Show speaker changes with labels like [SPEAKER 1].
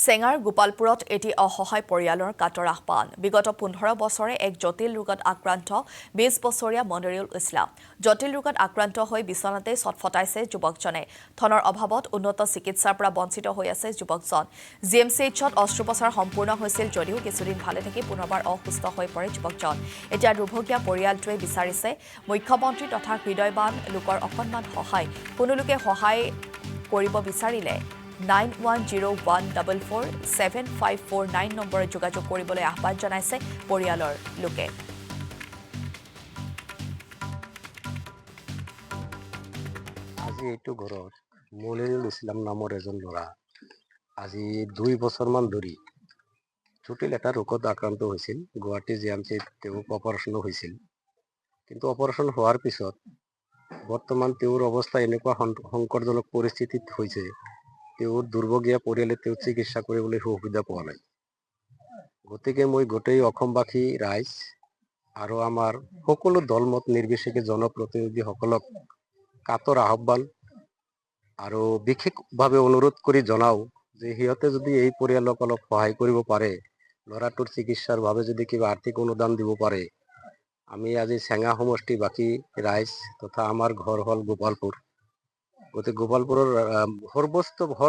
[SPEAKER 1] চেঙাৰ গোপালপুৰত এটি অসহায় পৰিয়ালৰ কাতৰ আহ্বান বিগত ১৫ বছৰে এক জটিল ৰোগত আক্ৰান্ত ২০ বছৰীয়া মনিৰুল ইছলাম জটিল ৰোগত আক্ৰান্ত হৈ বিচনাতে ছটফটাইছে যুৱকজনে ধনৰ অভাৱত উন্নত চিকিৎসাৰ পৰা বঞ্চিত হৈ আছে যুৱকজন জিএমচিএইচত অস্ত্ৰোপচাৰ সম্পূৰ্ণ হৈছিল যদিও কিছুদিন ভালে থাকি পুনৰবাৰ অসুস্থ হৈ পৰে যুৱকজন এতিয়া দুৰ্ভগীয়া পৰিয়ালটোৱে বিচাৰিছে মুখ্যমন্ত্ৰী তথা হৃদয়বান লোকৰ অকণমান সহায় কোনো লোকে সহায় কৰিব বিচাৰিলে 9101447549 নম্বৰত যোগাযোগ কৰিবলৈ আহ্বান জনাইছে পৰিয়ালৰ লোকে
[SPEAKER 2] আজি এইটো ঘৰত মনিৰুল ইছলাম নামৰ এজন ল'ৰা আজি 2 বছৰমান ধৰি জটিল এটা ৰোগত আক্ৰান্ত হৈছিল গুৱাহাটী জিএমচিত তেওঁ অপাৰেশ্যনো হৈছিল কিন্তু অপাৰেশ্যন হোৱাৰ পিছত বৰ্তমান তেওঁৰ অৱস্থা এনেকুৱা সংকটজনক পৰিস্থিতিত হৈছে তেওঁৰ দুৰ্ভগীয়া পৰিয়ালে তেওঁ চিকিৎসা কৰিবলৈ সুবিধা পোৱা নাই গতিকে মই গোটেই অসমবাসী ৰাইজ আৰু আমাৰ সকলো দলমত নিৰ্বিশেষে জনপ্ৰতিনিধিসকলক কাতৰ আহ্বান আৰু বিশেষভাৱে অনুৰোধ কৰি জনাও যে সিহঁতে যদি এই পৰিয়ালক অলপ সহায় কৰিব পাৰে ল'ৰাটোৰ চিকিৎসাৰ বাবে যদি কিবা আৰ্থিক অনুদান দিব পাৰে আমি আজি চেঙা সমষ্টিবাসী ৰাইজ তথা আমাৰ ঘৰ হ'ল গোপালপুৰ গতিকে গোপালপুৰৰ সৰ্বস্ত